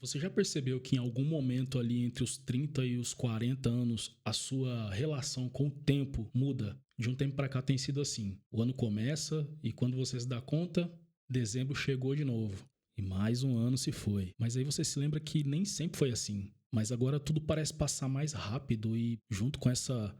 Você já percebeu que em algum momento ali entre os 30 e os 40 anos, a sua relação com o tempo muda? De um tempo pra cá tem sido assim. O ano começa e quando você se dá conta, dezembro chegou de novo. E mais um ano se foi. Mas aí você se lembra que nem sempre foi assim. Mas agora tudo parece passar mais rápido e junto com essa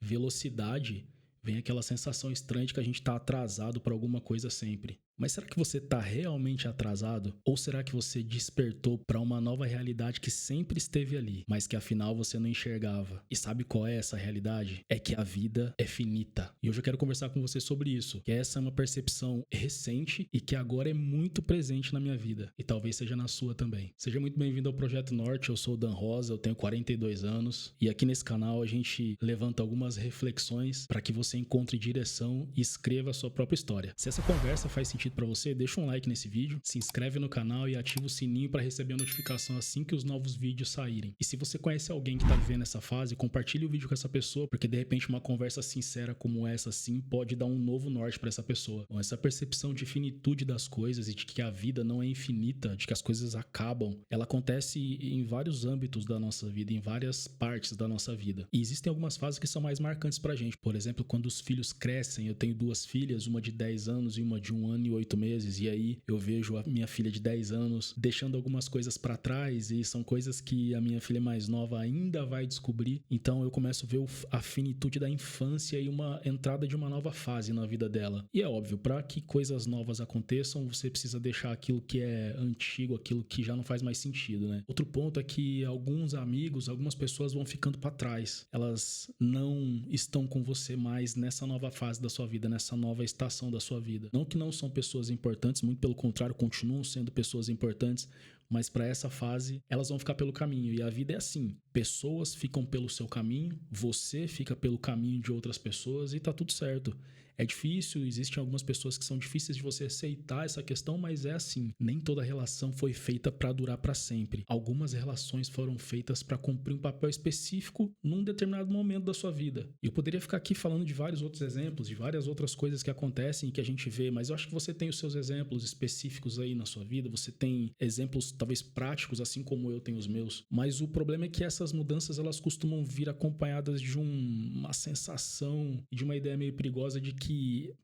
velocidade vem aquela sensação estranha de que a gente tá atrasado pra alguma coisa sempre. Mas será que você está realmente atrasado? Ou será que você despertou para uma nova realidade que sempre esteve ali, mas que afinal você não enxergava? E sabe qual é essa realidade? É que a vida é finita. E hoje eu quero conversar com você sobre isso, que essa é uma percepção recente e que agora é muito presente na minha vida. E talvez seja na sua também. Seja muito bem-vindo ao Projeto Norte, eu sou o Dan Rosa, eu tenho 42 anos. E aqui nesse canal a gente levanta algumas reflexões para que você encontre direção e escreva a sua própria história. Se essa conversa faz sentido para você, deixa um like nesse vídeo, se inscreve no canal e ativa o sininho para receber a notificação assim que os novos vídeos saírem. E se você conhece alguém que tá vivendo essa fase, compartilhe o vídeo com essa pessoa, porque de repente uma conversa sincera como essa assim pode dar um novo norte para essa pessoa. Bom, essa percepção de finitude das coisas e de que a vida não é infinita, de que as coisas acabam, ela acontece em vários âmbitos da nossa vida, em várias partes da nossa vida. E existem algumas fases que são mais marcantes pra gente. Por exemplo, quando os filhos crescem, eu tenho duas filhas, uma de 10 anos e uma de 1 ano e 8 meses, e aí eu vejo a minha filha de 10 anos deixando algumas coisas pra trás, e são coisas que a minha filha mais nova ainda vai descobrir. Então eu começo a ver a finitude da infância e uma entrada de uma nova fase na vida dela. E é óbvio, para que coisas novas aconteçam, você precisa deixar aquilo que é antigo, aquilo que já não faz mais sentido, né? Outro ponto é que alguns amigos, algumas pessoas vão ficando pra trás. Elas não estão com você mais nessa nova fase da sua vida, nessa nova estação da sua vida. Não que não são pessoas importantes, muito pelo contrário, continuam sendo pessoas importantes, mas para essa fase elas vão ficar pelo caminho. E a vida é assim, pessoas ficam pelo seu caminho, você fica pelo caminho de outras pessoas e tá tudo certo. É difícil, existem algumas pessoas que são difíceis de você aceitar essa questão, mas é assim. Nem toda relação foi feita para durar para sempre. Algumas relações foram feitas para cumprir um papel específico num determinado momento da sua vida. Eu poderia ficar aqui falando de vários outros exemplos, de várias outras coisas que acontecem e que a gente vê, mas eu acho que você tem os seus exemplos específicos aí na sua vida, você tem exemplos talvez práticos, assim como eu tenho os meus. Mas o problema é que essas mudanças elas costumam vir acompanhadas de uma sensação e de uma ideia meio perigosa de que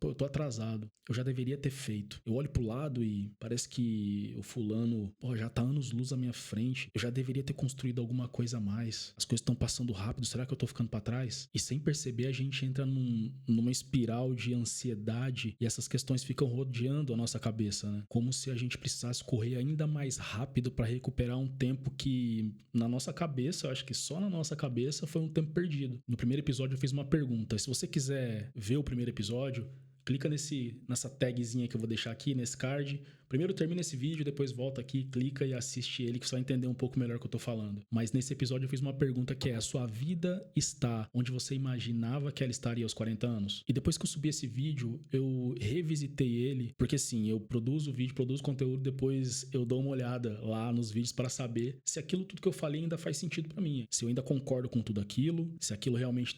eu tô atrasado, eu já deveria ter feito. Eu olho pro lado e parece que o fulano, já tá anos-luz à minha frente, eu já deveria ter construído alguma coisa a mais. As coisas estão passando rápido, será que eu tô ficando pra trás? E sem perceber a gente entra numa espiral de ansiedade e essas questões ficam rodeando a nossa cabeça, né? Como se a gente precisasse correr ainda mais rápido pra recuperar um tempo que na nossa cabeça, eu acho que só na nossa cabeça foi um tempo perdido. No primeiro episódio eu fiz uma pergunta, se você quiser ver o primeiro episódio, clica nessa tagzinha que eu vou deixar aqui, nesse card. Primeiro termina esse vídeo, depois volta aqui, clica e assiste ele que você vai entender um pouco melhor o que eu tô falando. Mas nesse episódio eu fiz uma pergunta que é: a sua vida está onde você imaginava que ela estaria aos 40 anos? E depois que eu subi esse vídeo, eu revisitei ele, porque sim, eu produzo vídeo, produzo conteúdo, depois eu dou uma olhada lá nos vídeos para saber se aquilo tudo que eu falei ainda faz sentido para mim, se eu ainda concordo com tudo aquilo, se aquilo realmente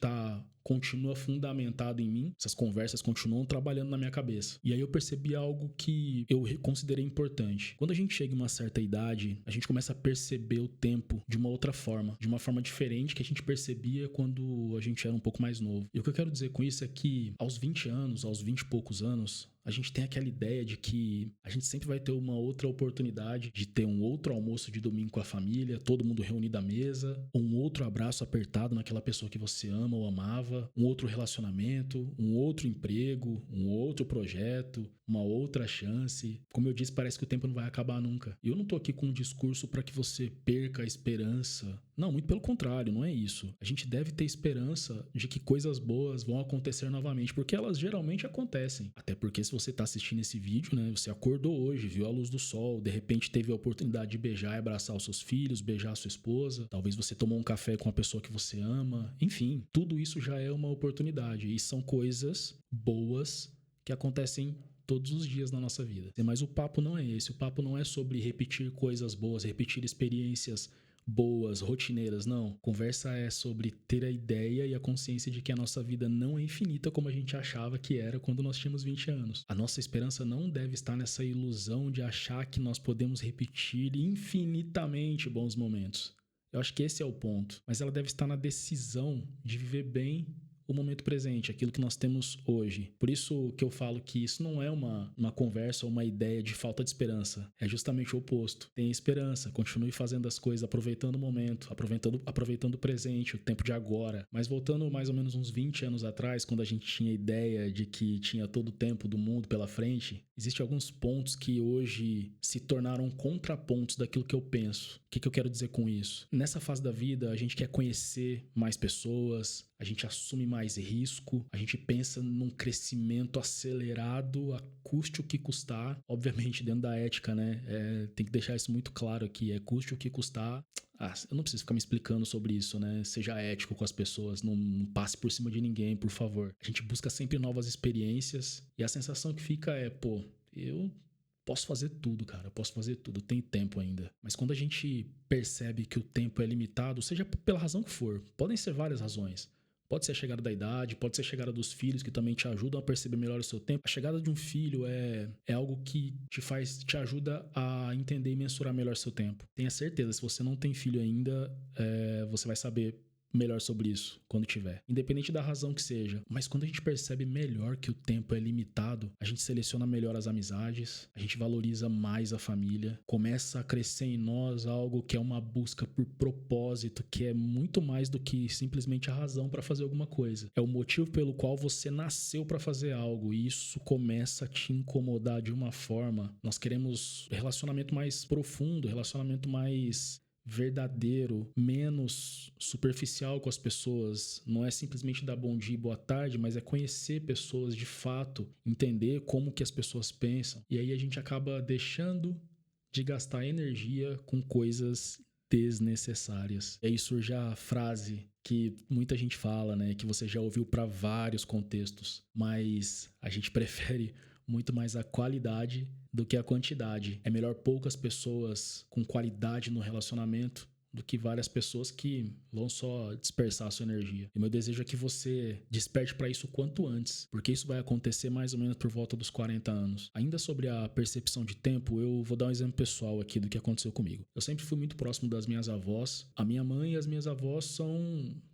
continua fundamentado em mim, essas conversas continuam trabalhando na minha cabeça. E aí eu percebi algo que eu considerei importante. Quando a gente chega em uma certa idade, a gente começa a perceber o tempo de uma outra forma, de uma forma diferente que a gente percebia quando a gente era um pouco mais novo. E o que eu quero dizer com isso é que aos 20 anos, aos 20 e poucos anos, a gente tem aquela ideia de que a gente sempre vai ter uma outra oportunidade de ter um outro almoço de domingo com a família, todo mundo reunido à mesa, um outro abraço apertado naquela pessoa que você ama ou amava, um outro relacionamento, um outro emprego, um outro projeto, uma outra chance. Como eu disse, parece que o tempo não vai acabar nunca. E eu não tô aqui com um discurso para que você perca a esperança. Não, muito pelo contrário, não é isso. A gente deve ter esperança de que coisas boas vão acontecer novamente, porque elas geralmente acontecem. Até porque se você tá assistindo esse vídeo, né, você acordou hoje, viu a luz do sol, de repente teve a oportunidade de beijar e abraçar os seus filhos, beijar a sua esposa, talvez você tomou um café com a pessoa que você ama, enfim, tudo isso já é uma oportunidade e são coisas boas que acontecem todos os dias na nossa vida. Mas o papo não é esse, o papo não é sobre repetir coisas boas, repetir experiências boas, rotineiras, não. Conversa é sobre ter a ideia e a consciência de que a nossa vida não é infinita como a gente achava que era quando nós tínhamos 20 anos. A nossa esperança não deve estar nessa ilusão de achar que nós podemos repetir infinitamente bons momentos. Eu acho que esse é o ponto. Mas ela deve estar na decisão de viver bem o momento presente, aquilo que nós temos hoje. Por isso que eu falo que isso não é uma conversa ou uma ideia de falta de esperança. É justamente o oposto. Tenha esperança, continue fazendo as coisas, aproveitando o momento, aproveitando o presente, o tempo de agora. Mas voltando mais ou menos uns 20 anos atrás, quando a gente tinha a ideia de que tinha todo o tempo do mundo pela frente, existem alguns pontos que hoje se tornaram contrapontos daquilo que eu penso. O que eu quero dizer com isso? Nessa fase da vida, a gente quer conhecer mais pessoas, a gente assume mais risco, a gente pensa num crescimento acelerado, a custe o que custar. Obviamente, dentro da ética, né? Tem que deixar isso muito claro aqui, custe o que custar. Eu não preciso ficar me explicando sobre isso, né? Seja ético com as pessoas, não passe por cima de ninguém, por favor. A gente busca sempre novas experiências e a sensação que fica eu posso fazer tudo, cara. Eu posso fazer tudo. Tem tempo ainda. Mas quando a gente percebe que o tempo é limitado, seja pela razão que for, podem ser várias razões. Pode ser a chegada da idade, pode ser a chegada dos filhos que também te ajudam a perceber melhor o seu tempo. A chegada de um filho é algo que te ajuda a entender e mensurar melhor seu tempo. Tenha certeza, se você não tem filho ainda, você vai saber melhor sobre isso quando tiver, independente da razão que seja. Mas quando a gente percebe melhor que o tempo é limitado, a gente seleciona melhor as amizades, a gente valoriza mais a família, começa a crescer em nós algo que é uma busca por propósito, que é muito mais do que simplesmente a razão para fazer alguma coisa. É o motivo pelo qual você nasceu para fazer algo, e isso começa a te incomodar de uma forma. Nós queremos relacionamento mais profundo, relacionamento mais verdadeiro, menos superficial com as pessoas. Não é simplesmente dar bom dia e boa tarde, mas é conhecer pessoas de fato, entender como que as pessoas pensam. E aí a gente acaba deixando de gastar energia com coisas desnecessárias. E aí surge a frase que muita gente fala, né, que você já ouviu para vários contextos, mas a gente prefere muito mais a qualidade do que a quantidade. É melhor poucas pessoas com qualidade no relacionamento do que várias pessoas que vão só dispersar a sua energia. E meu desejo é que você desperte para isso o quanto antes, porque isso vai acontecer mais ou menos por volta dos 40 anos. Ainda sobre a percepção de tempo, eu vou dar um exemplo pessoal aqui do que aconteceu comigo. Eu sempre fui muito próximo das minhas avós. A minha mãe e as minhas avós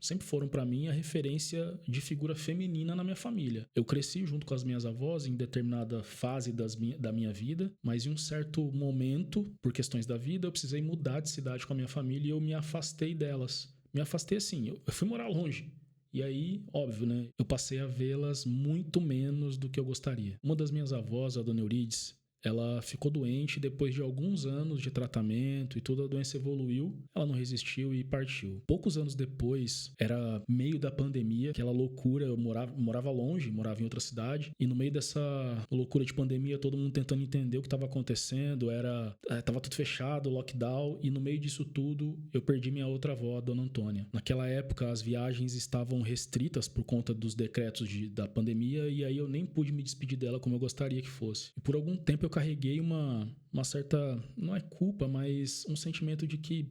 sempre foram para mim a referência de figura feminina na minha família. Eu cresci junto com as minhas avós em determinada fase da minha vida, mas em um certo momento, por questões da vida, eu precisei mudar de cidade com a minha família e eu me afastei delas. Me afastei assim, eu fui morar longe. E aí, óbvio, né? Eu passei a vê-las muito menos do que eu gostaria. Uma das minhas avós, a dona Eurides, ela ficou doente depois de alguns anos de tratamento e toda a doença evoluiu. Ela não resistiu e partiu. Poucos anos depois, era meio da pandemia, aquela loucura, eu morava longe, morava em outra cidade, e no meio dessa loucura de pandemia, todo mundo tentando entender o que estava acontecendo, tava tudo fechado, lockdown, e no meio disso tudo, eu perdi minha outra avó, a dona Antônia. Naquela época, as viagens estavam restritas por conta dos decretos da pandemia, e aí eu nem pude me despedir dela como eu gostaria que fosse. E por algum tempo eu carreguei uma certa, não é culpa, mas um sentimento de que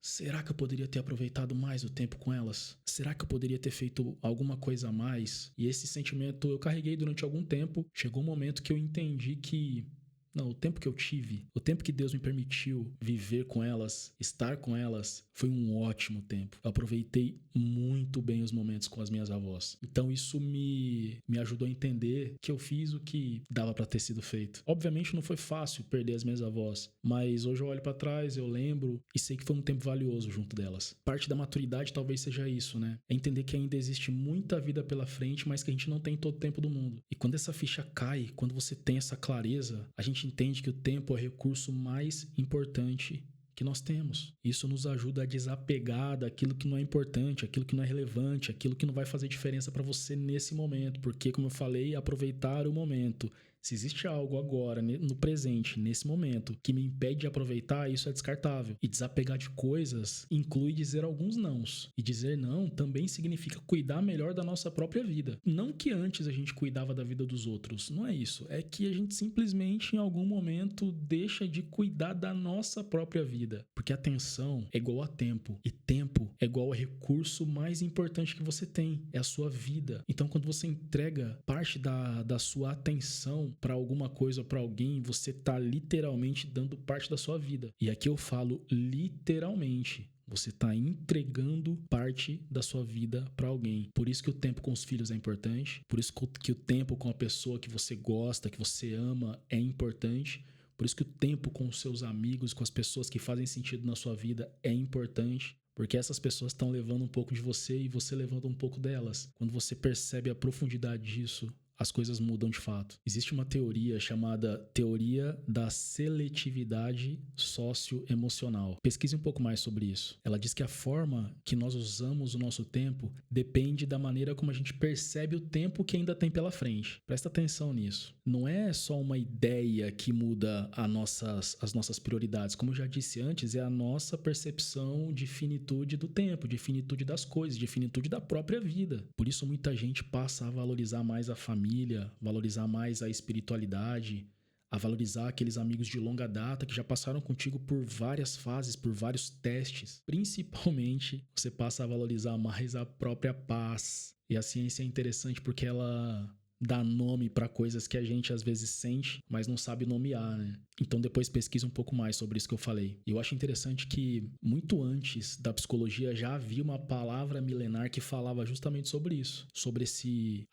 será que eu poderia ter aproveitado mais o tempo com elas? Será que eu poderia ter feito alguma coisa a mais? E esse sentimento eu carreguei durante algum tempo. Chegou um momento que eu entendi que não, o tempo que eu tive, o tempo que Deus me permitiu viver com elas, estar com elas, foi um ótimo tempo. Eu aproveitei muito bem os momentos com as minhas avós. Então isso me ajudou a entender que eu fiz o que dava pra ter sido feito. Obviamente não foi fácil perder as minhas avós, mas hoje eu olho pra trás, eu lembro e sei que foi um tempo valioso junto delas. Parte da maturidade talvez seja isso, né? É entender que ainda existe muita vida pela frente, mas que a gente não tem todo o tempo do mundo. E quando essa ficha cai, quando você tem essa clareza, a gente entende que o tempo é o recurso mais importante que nós temos. Isso nos ajuda a desapegar daquilo que não é importante, aquilo que não é relevante, aquilo que não vai fazer diferença para você nesse momento, porque, como eu falei, aproveitar o momento, Se existe algo agora, no presente, nesse momento, que me impede de aproveitar, isso é descartável. E desapegar de coisas inclui dizer alguns nãos. E dizer não também significa cuidar melhor da nossa própria vida. Não que antes a gente cuidava da vida dos outros, não é isso. É que a gente simplesmente, em algum momento, deixa de cuidar da nossa própria vida. Porque atenção é igual a tempo. E tempo é igual ao recurso mais importante que você tem. É a sua vida. Então, quando você entrega parte da sua atenção para alguma coisa ou para alguém, você está literalmente dando parte da sua vida. E aqui eu falo literalmente. Você está entregando parte da sua vida para alguém. Por isso que o tempo com os filhos é importante. Por isso que o tempo com a pessoa que você gosta, que você ama, é importante. Por isso que o tempo com os seus amigos, com as pessoas que fazem sentido na sua vida é importante. Porque essas pessoas estão levando um pouco de você e você levando um pouco delas. Quando você percebe a profundidade disso, as coisas mudam de fato. Existe uma teoria chamada teoria da seletividade socioemocional. Pesquise um pouco mais sobre isso. Ela diz que a forma que nós usamos o nosso tempo depende da maneira como a gente percebe o tempo que ainda tem pela frente. Presta atenção nisso. Não é só uma ideia que muda as nossas prioridades. Como eu já disse antes, é a nossa percepção de finitude do tempo, de finitude das coisas, de finitude da própria vida. Por isso muita gente passa a valorizar mais a família, valorizar mais a espiritualidade, a valorizar aqueles amigos de longa data que já passaram contigo por várias fases, por vários testes. Principalmente, você passa a valorizar mais a própria paz. E a ciência é interessante porque ela dá nome para coisas que a gente às vezes sente, mas não sabe nomear, né? Então depois pesquisa um pouco mais sobre isso que eu falei. Eu acho interessante que muito antes da psicologia já havia uma palavra milenar que falava justamente sobre isso, sobre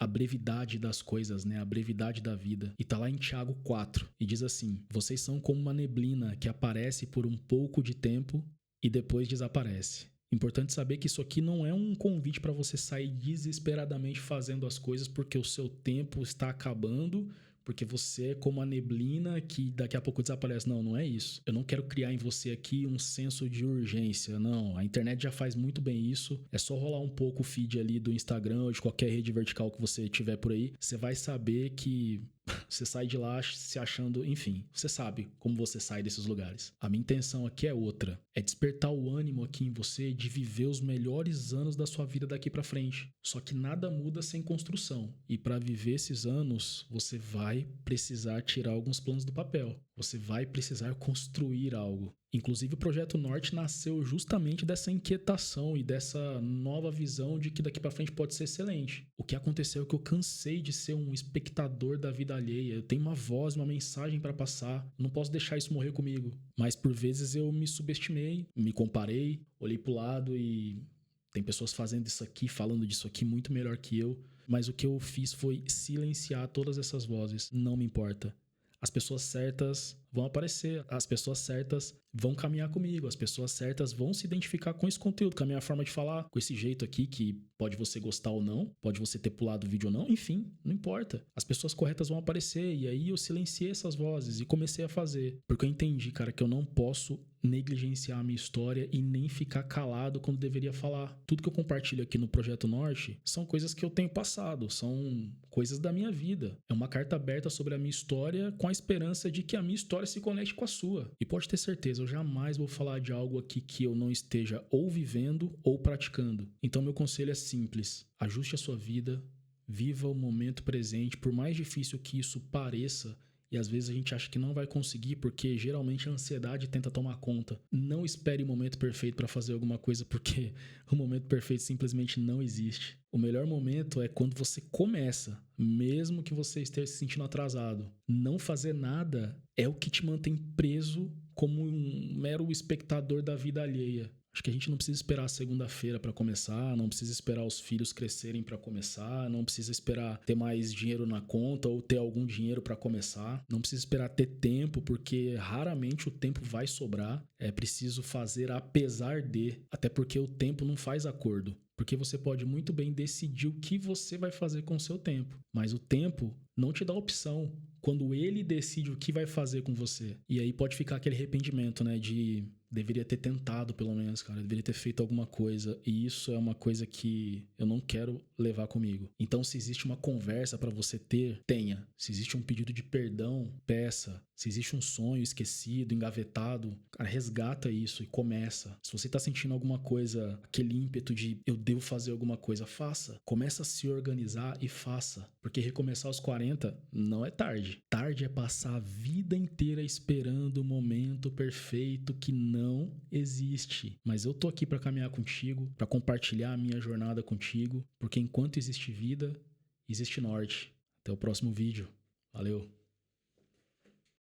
a brevidade das coisas, né? A brevidade da vida. E tá lá em Tiago 4 e diz assim: vocês são como uma neblina que aparece por um pouco de tempo e depois desaparece. Importante saber que isso aqui não é um convite para você sair desesperadamente fazendo as coisas porque o seu tempo está acabando, porque você é como a neblina que daqui a pouco desaparece. Não, não é isso. Eu não quero criar em você aqui um senso de urgência. Não, a internet já faz muito bem isso. É só rolar um pouco o feed ali do Instagram ou de qualquer rede vertical que você tiver por aí. Você vai saber que você sai de lá se achando, enfim, você sabe como você sai desses lugares. A minha intenção aqui é outra, é despertar o ânimo aqui em você de viver os melhores anos da sua vida daqui pra frente. Só que nada muda sem construção. E para viver esses anos, você vai precisar tirar alguns planos do papel. Você vai precisar construir algo. Inclusive, o Projeto Norte nasceu justamente dessa inquietação e dessa nova visão de que daqui pra frente pode ser excelente. O que aconteceu é que eu cansei de ser um espectador da vida alheia. Eu tenho uma voz, uma mensagem pra passar. Não posso deixar isso morrer comigo. Mas por vezes eu me subestimei, me comparei, olhei pro lado e tem pessoas fazendo isso aqui, falando disso aqui muito melhor que eu. Mas o que eu fiz foi silenciar todas essas vozes. Não me importa. As pessoas certas vão aparecer, as pessoas certas vão caminhar comigo, as pessoas certas vão se identificar com esse conteúdo, com a minha forma de falar, com esse jeito aqui que pode você gostar ou não, pode você ter pulado o vídeo ou não, enfim, não importa. As pessoas corretas vão aparecer e aí eu silenciei essas vozes e comecei a fazer, porque eu entendi, cara, que eu não posso negligenciar a minha história e nem ficar calado quando deveria falar. Tudo que eu compartilho aqui no Projeto Norte são coisas que eu tenho passado, são coisas da minha vida. É uma carta aberta sobre a minha história com a esperança de que a minha história se conecte com a sua. E pode ter certeza, eu jamais vou falar de algo aqui que eu não esteja ou vivendo ou praticando. Então meu conselho é simples: ajuste a sua vida, viva o momento presente, por mais difícil que isso pareça. E às vezes a gente acha que não vai conseguir porque geralmente a ansiedade tenta tomar conta. Não espere o momento perfeito para fazer alguma coisa porque o momento perfeito simplesmente não existe. O melhor momento é quando você começa, mesmo que você esteja se sentindo atrasado. Não fazer nada é o que te mantém preso como um mero espectador da vida alheia. Acho que a gente não precisa esperar a segunda-feira para começar, não precisa esperar os filhos crescerem para começar, não precisa esperar ter mais dinheiro na conta ou ter algum dinheiro para começar, não precisa esperar ter tempo, porque raramente o tempo vai sobrar. É preciso fazer apesar de, até porque o tempo não faz acordo. Porque você pode muito bem decidir o que você vai fazer com o seu tempo, mas o tempo não te dá opção quando ele decide o que vai fazer com você. E aí pode ficar aquele arrependimento, né, de deveria ter tentado, pelo menos, cara. Eu deveria ter feito alguma coisa. E isso é uma coisa que eu não quero levar comigo. Então, se existe uma conversa pra você ter, tenha. Se existe um pedido de perdão, peça. Se existe um sonho esquecido, engavetado, cara, resgata isso e começa. Se você tá sentindo alguma coisa, aquele ímpeto de eu devo fazer alguma coisa, faça. Começa a se organizar e faça. Porque recomeçar aos 40 não é tarde. Tarde é passar a vida inteira esperando o momento perfeito que não existe. Mas eu tô aqui pra caminhar contigo, pra compartilhar a minha jornada contigo, porque enquanto existe vida, existe norte. Até o próximo vídeo. Valeu!